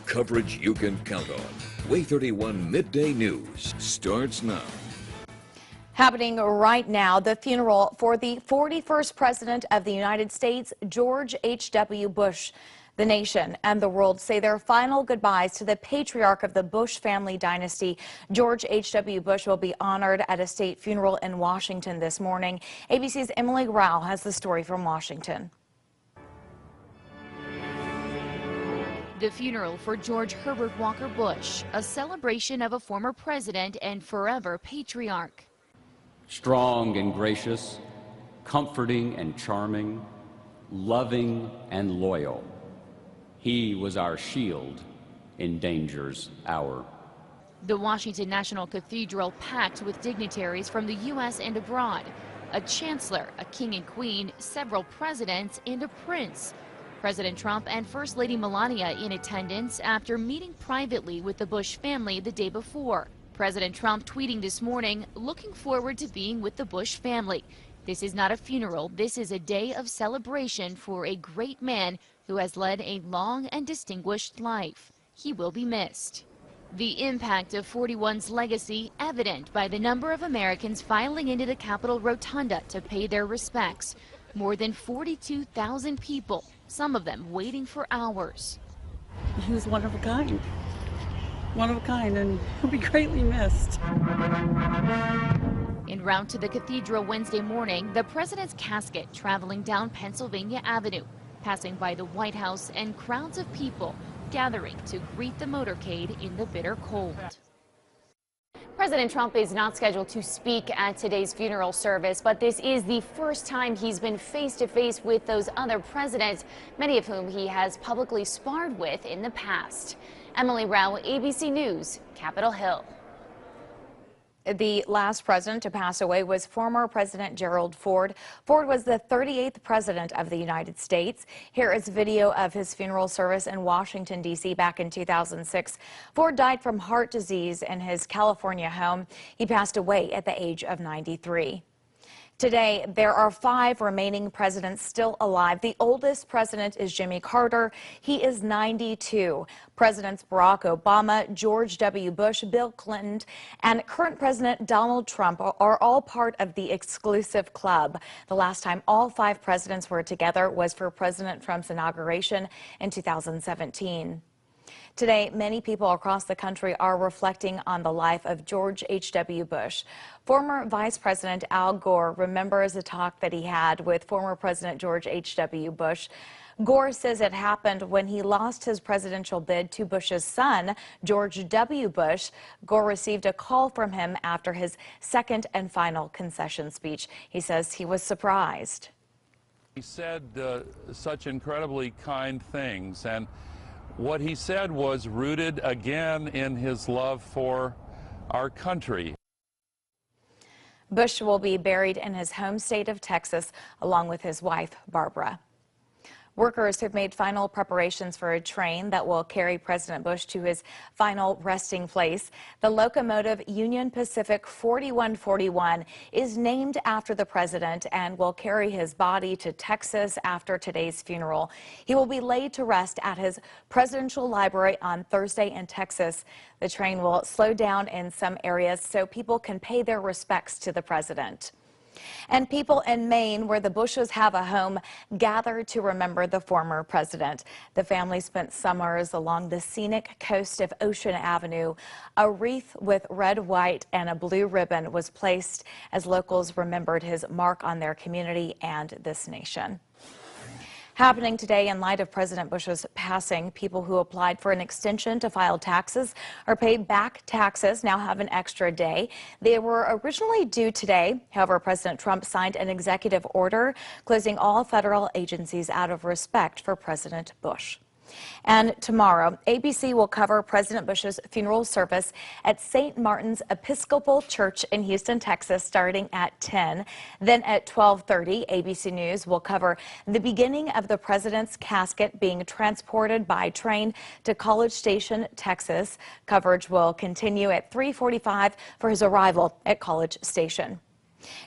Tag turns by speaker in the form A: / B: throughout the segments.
A: Coverage you can count on. WAAY 31 Midday News starts now.
B: Happening right now, the funeral for the 41st President of the United States, George H.W. Bush. The nation and the world say their final goodbyes to the patriarch of the Bush family dynasty. George H.W. Bush will be honored at a state funeral in Washington this morning. ABC's Emily Rao has the story from Washington.
C: The funeral for George Herbert Walker Bush, a celebration of a former president and forever patriarch.
D: Strong and gracious, comforting and charming, loving and loyal. He was our shield in danger's hour.
C: The Washington National Cathedral packed with dignitaries from the U.S. and abroad. A chancellor, a king and queen, several presidents, and a prince. President Trump and First Lady Melania in attendance after meeting privately with the Bush family the day before. President Trump tweeting this morning, looking forward to being with the Bush family. This is not a funeral, this is a day of celebration for a great man who has led a long and distinguished life. He will be missed. The impact of 41's legacy evident by the number of Americans filing into the Capitol Rotunda to pay their respects. More than 42,000 people, some of them waiting for hours.
E: He was one of a kind. One of a kind, and he'll be greatly missed.
C: En route to the cathedral Wednesday morning, the president's casket traveling down Pennsylvania Avenue, passing by the White House and crowds of people gathering to greet the motorcade in the bitter cold.
F: President Trump is not scheduled to speak at today's funeral service, but this is the first time he's been face-to-face with those other presidents, many of whom he has publicly sparred with in the past. Emily Rao, ABC News, Capitol Hill.
B: The last president to pass away was former President Gerald Ford. Ford was the 38th president of the United States. Here is video of his funeral service in Washington, D.C. back in 2006. Ford died from heart disease in his California home. He passed away at the age of 93. Today, there are 5 remaining presidents still alive. The oldest president is Jimmy Carter. He is 92. Presidents Barack Obama, George W. Bush, Bill Clinton, and current President Donald Trump are all part of the exclusive club. The last time all 5 presidents were together was for President Trump's inauguration in 2017. Today, many people across the country are reflecting on the life of George H.W. Bush. Former Vice President Al Gore remembers a talk that he had with former President George H.W. Bush. Gore says it happened when he lost his presidential bid to Bush's son, George W. Bush. Gore received a call from him after his second and final concession speech. He says he was surprised.
G: He said such incredibly kind things, and what he said was rooted again in his love for our country.
B: Bush will be buried in his home state of Texas along with his wife, Barbara. Workers have made final preparations for a train that will carry President Bush to his final resting place. The locomotive Union Pacific 4141 is named after the president and will carry his body to Texas after today's funeral. He will be laid to rest at his presidential library on Thursday in Texas. The train will slow down in some areas so people can pay their respects to the president. And people in Maine, where the Bushes have a home, gather to remember the former president. The family spent summers along the scenic coast of Ocean Avenue. A wreath with red, white, and a blue ribbon was placed as locals remembered his mark on their community and this nation. Happening today in light of President Bush's passing, people who applied for an extension to file taxes or pay back taxes now have an extra day. They were originally due today. However, President Trump signed an executive order closing all federal agencies out of respect for President Bush. And tomorrow, ABC will cover President Bush's funeral service at St. Martin's Episcopal Church in Houston, Texas, starting at 10. Then at 12:30, ABC News will cover the beginning of the president's casket being transported by train to College Station, Texas. Coverage will continue at 3:45 for his arrival at College Station.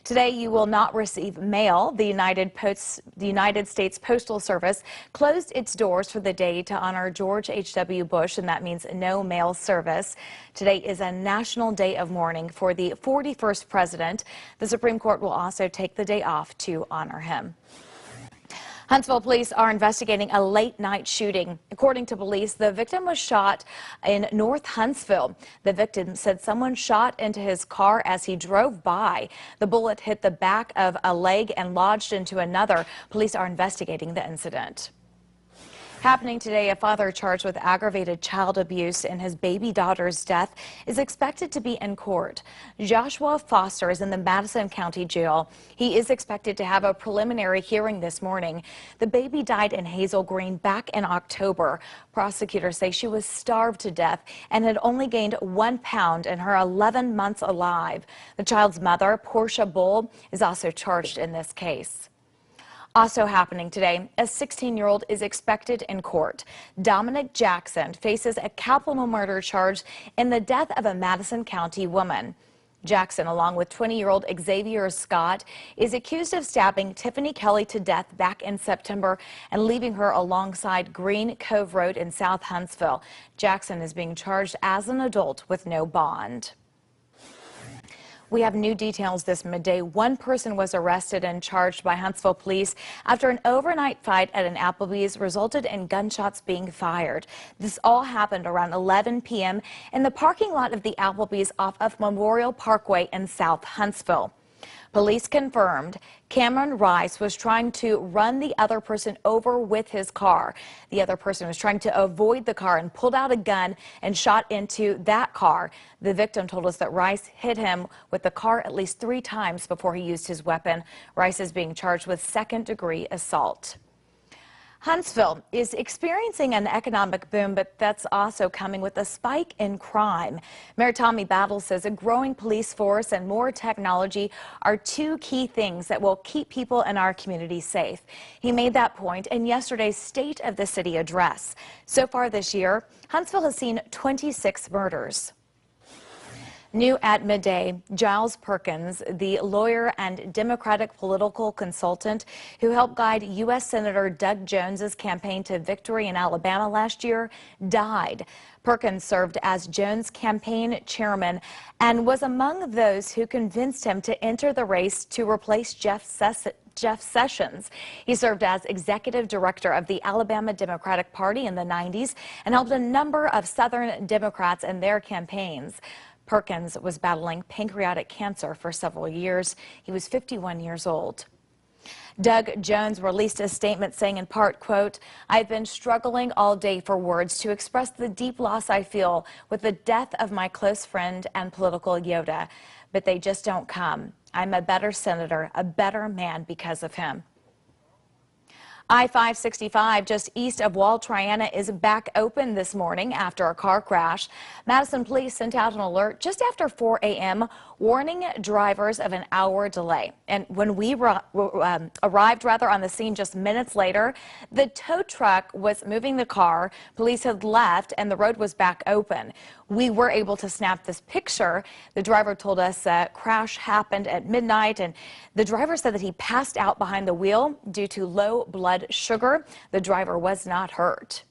B: Today, you will not receive mail. The United States Postal Service closed its doors for the day to honor George H.W. Bush, and that means no mail service. Today is a national day of mourning for the 41st president. The Supreme Court will also take the day off to honor him. Huntsville police are investigating a late-night shooting. According to police, the victim was shot in North Huntsville. The victim said someone shot into his car as he drove by. The bullet hit the back of a leg and lodged into another. Police are investigating the incident. Happening today, a father charged with aggravated child abuse in his baby daughter's death is expected to be in court. Joshua Foster is in the Madison County Jail. He is expected to have a preliminary hearing this morning. The baby died in Hazel Green back in October. Prosecutors say she was starved to death and had only gained 1 pound in her 11 months alive. The child's mother, Portia Bull, is also charged in this case. Also happening today, a 16-year-old is expected in court. Dominic Jackson faces a capital murder charge in the death of a Madison County woman. Jackson, along with 20-year-old Xavier Scott, is accused of stabbing Tiffany Kelly to death back in September and leaving her alongside Green Cove Road in South Huntsville. Jackson is being charged as an adult with no bond. We have new details this midday. One person was arrested and charged by Huntsville police after an overnight fight at an Applebee's resulted in gunshots being fired. This all happened around 11 p.m. in the parking lot of the Applebee's off of Memorial Parkway in South Huntsville. Police confirmed Cameron Rice was trying to run the other person over with his car. The other person was trying to avoid the car and pulled out a gun and shot into that car. The victim told us that Rice hit him with the car at least 3 times before he used his weapon. Rice is being charged with second-degree assault. Huntsville is experiencing an economic boom, but that's also coming with a spike in crime. Mayor Tommy Battle says a growing police force and more technology are 2 key things that will keep people in our community safe. He made that point in yesterday's State of the City address. So far this year, Huntsville has seen 26 murders. New at midday, Giles Perkins, the lawyer and Democratic political consultant who helped guide U.S. Senator Doug Jones's campaign to victory in Alabama last year, died. Perkins served as Jones' campaign chairman and was among those who convinced him to enter the race to replace Jeff Sessions. He served as executive director of the Alabama Democratic Party in the 90s and helped a number of Southern Democrats in their campaigns. Perkins was battling pancreatic cancer for several years. He was 51 years old. Doug Jones released a statement saying in part, quote, "I've been struggling all day for words to express the deep loss I feel with the death of my close friend and political Yoda, but they just don't come. I'm a better senator, a better man because of him." I-565 just east of Wall Triana is back open this morning after a car crash. Madison police sent out an alert just after 4 a.m. warning drivers of an hour delay. And when we arrived on the scene just minutes later, the tow truck was moving the car. Police had left and the road was back open. We were able to snap this picture. The driver told us a crash happened at midnight, and the driver said that he passed out behind the wheel due to low blood sugar. The driver was not hurt.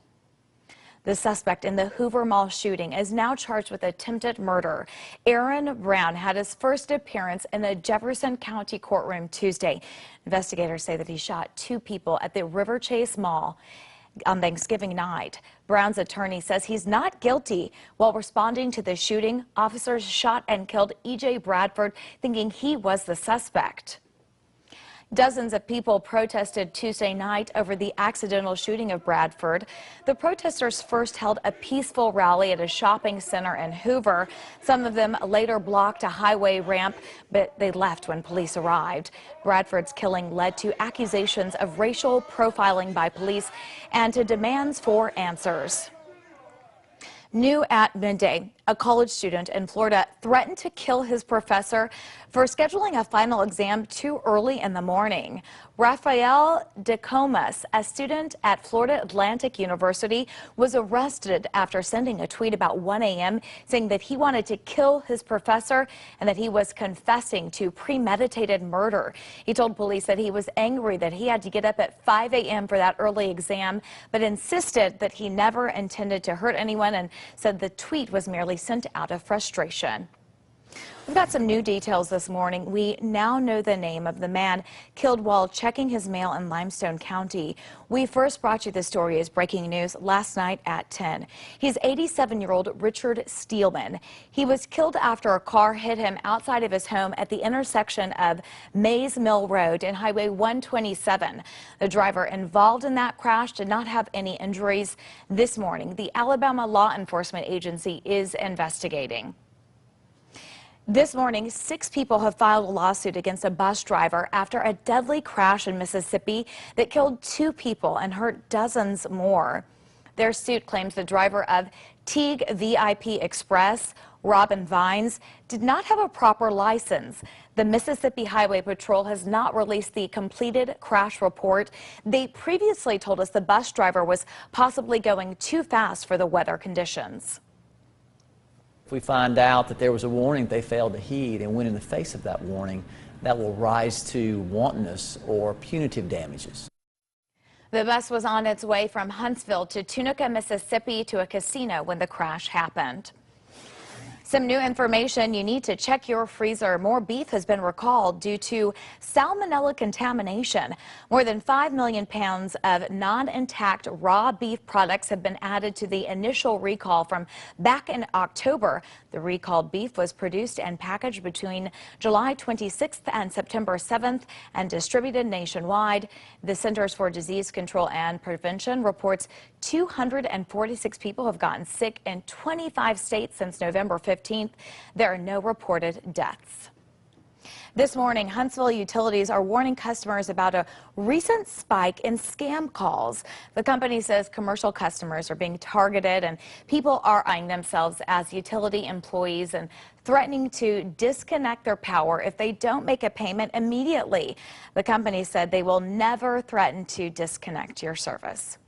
B: The suspect in the Hoover Mall shooting is now charged with attempted murder. Aaron Brown had his first appearance in the Jefferson County courtroom Tuesday. Investigators say that he shot 2 people at the River Chase Mall on Thanksgiving night. Brown's attorney says he's not guilty. While responding to the shooting, officers shot and killed E.J. Bradford, thinking he was the suspect. Dozens of people protested Tuesday night over the accidental shooting of Bradford. The protesters first held a peaceful rally at a shopping center in Hoover. Some of them later blocked a highway ramp, but they left when police arrived. Bradford's killing led to accusations of racial profiling by police and to demands for answers. New at midday, a college student in Florida threatened to kill his professor for scheduling a final exam too early in the morning. Rafael DeComas, a student at Florida Atlantic University, was arrested after sending a tweet about 1 a.m. saying that he wanted to kill his professor and that he was confessing to premeditated murder. He told police that he was angry that he had to get up at 5 a.m. for that early exam, but insisted that he never intended to hurt anyone and said the tweet was merely sent out of frustration. We've got some new details this morning. We now know the name of the man killed while checking his mail in Limestone County. We first brought you the story as breaking news last night at 10. He's 87-year-old Richard Steelman. He was killed after a car hit him outside of his home at the intersection of Mays Mill Road and Highway 127. The driver involved in that crash did not have any injuries. This morning, the Alabama Law Enforcement Agency is investigating. This morning, 6 people have filed a lawsuit against a bus driver after a deadly crash in Mississippi that killed 2 people and hurt dozens more. Their suit claims the driver of Teague VIP Express, Robin Vines, did not have a proper license. The Mississippi Highway Patrol has not released the completed crash report. They previously told us the bus driver was possibly going too fast for the weather conditions.
H: If we find out that there was a warning they failed to heed and went in the face of that warning, that will rise to wantonness or punitive damages.
B: The bus was on its way from Huntsville to Tunica, Mississippi to a casino when the crash happened. Some new information: you need to check your freezer. More beef has been recalled due to salmonella contamination. More than 5 million pounds of non-intact raw beef products have been added to the initial recall from back in October. The recalled beef was produced and packaged between July 26th and September 7th and distributed nationwide. The Centers for Disease Control and Prevention reports 246 people have gotten sick in 25 states since November 15th. There are no reported deaths. This morning, Huntsville utilities are warning customers about a recent spike in scam calls. The company says commercial customers are being targeted and people are eyeing themselves as utility employees and threatening to disconnect their power if they don't make a payment immediately. The company said they will never threaten to disconnect your service.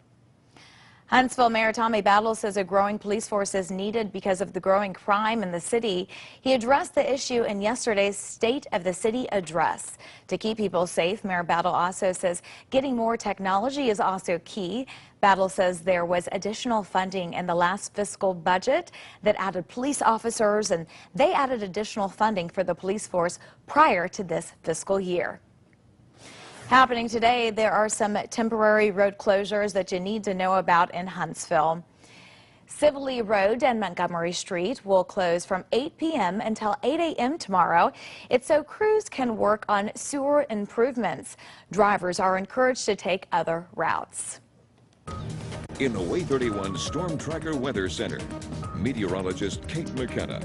B: Huntsville Mayor Tommy Battle says a growing police force is needed because of the growing crime in the city. He addressed the issue in yesterday's State of the City address. To keep people safe, Mayor Battle also says getting more technology is also key. Battle says there was additional funding in the last fiscal budget that added police officers, and they added additional funding for the police force prior to this fiscal year. Happening today, there are some temporary road closures that you need to know about in Huntsville. Sibley Road and Montgomery Street will close from 8 p.m. until 8 a.m. tomorrow. It's so crews can work on sewer improvements. Drivers are encouraged to take other routes.
A: In the WAAY 31 Storm Tracker Weather Center, meteorologist Kate McKenna.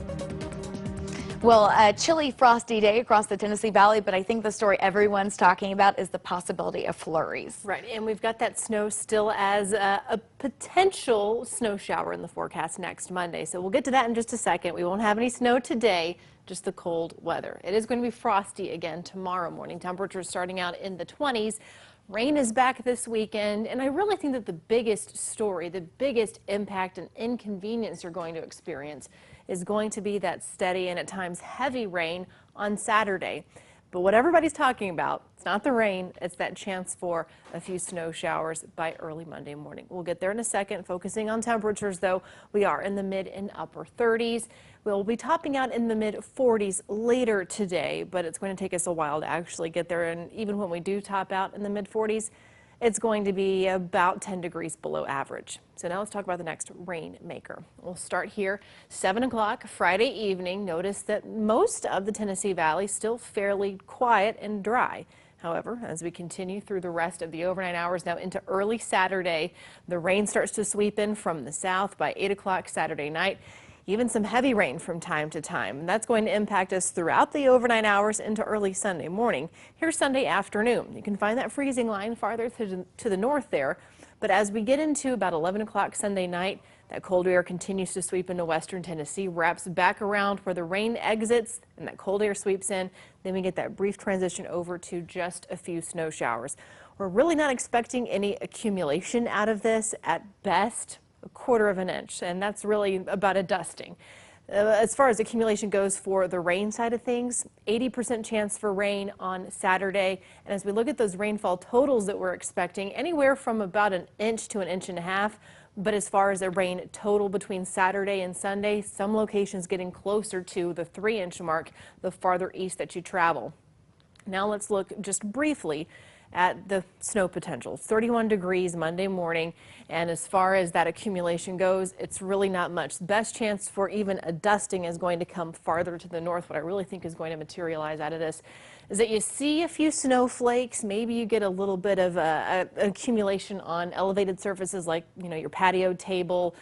B: Well, a chilly, frosty day across the Tennessee Valley, but I think the story everyone's talking about is the possibility of flurries.
I: Right, and we've got that snow still as a potential snow shower in the forecast next Monday. So we'll get to that in just a second. We won't have any snow today, just the cold weather. It is going to be frosty again tomorrow morning. Temperatures starting out in the 20s. Rain is back this weekend, and I really think that the biggest story, the biggest impact and inconvenience you're going to experience is going to be that steady and at times heavy rain on Saturday. But what everybody's talking about, it's not the rain, it's that chance for a few snow showers by early Monday morning. We'll get there in a second. Focusing on temperatures, though, we are in the mid and upper 30s. We'll be topping out in the mid 40s later today, but it's going to take us a while to actually get there. And even when we do top out in the mid 40s, it's going to be about 10 degrees below average. So now let's talk about the next rainmaker. We'll start here 7 o'clock Friday evening. Notice that most of the Tennessee Valley still fairly quiet and dry. However, as we continue through the rest of the overnight hours now into early Saturday, the rain starts to sweep in from the south by 8 o'clock Saturday night. Even some heavy rain from time to time. And that's going to impact us throughout the overnight hours into early Sunday morning. Here's Sunday afternoon. You can find that freezing line farther to the north there. But as we get into about 11 o'clock Sunday night, That cold air continues to sweep into western Tennessee, wraps back around where the rain exits, and that cold air sweeps in. Then we get that brief transition over to just a few snow showers. We're really not expecting any accumulation out of this. At best, a quarter of an inch, and that's really about a dusting. As far as accumulation goes for the rain side of things, 80% chance for rain on Saturday. And as we look at those rainfall totals that we're expecting, anywhere from about an inch to an inch and a half. But as far as the rain total between Saturday and Sunday, some locations getting closer to the 3-inch mark the farther east that you travel. Now let's look just briefly at the snow potential. 31 degrees Monday morning, and as far as that accumulation goes, it's really not much. The best chance for even a dusting is going to come farther to the north. What I really think is going to materialize out of this is that you see a few snowflakes. Maybe you get a little bit of an accumulation on elevated surfaces like, you know, your patio table,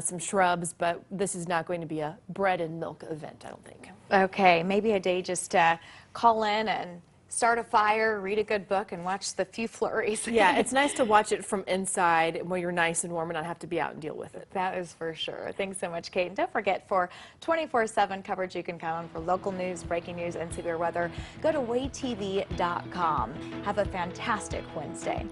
I: some shrubs, but this is not going to be a bread and milk event, I don't think.
B: Okay, maybe a day just to call in and start a fire, read a good book, and watch the few flurries.
I: Yeah, it's nice to watch it from inside where you're nice and warm and not have to be out and deal with it.
B: That is for sure. Thanks so much, Kate. And don't forget, for 24/7 coverage you can count on for local news, breaking news, and severe weather, go to WAAYTV.com. Have a fantastic Wednesday.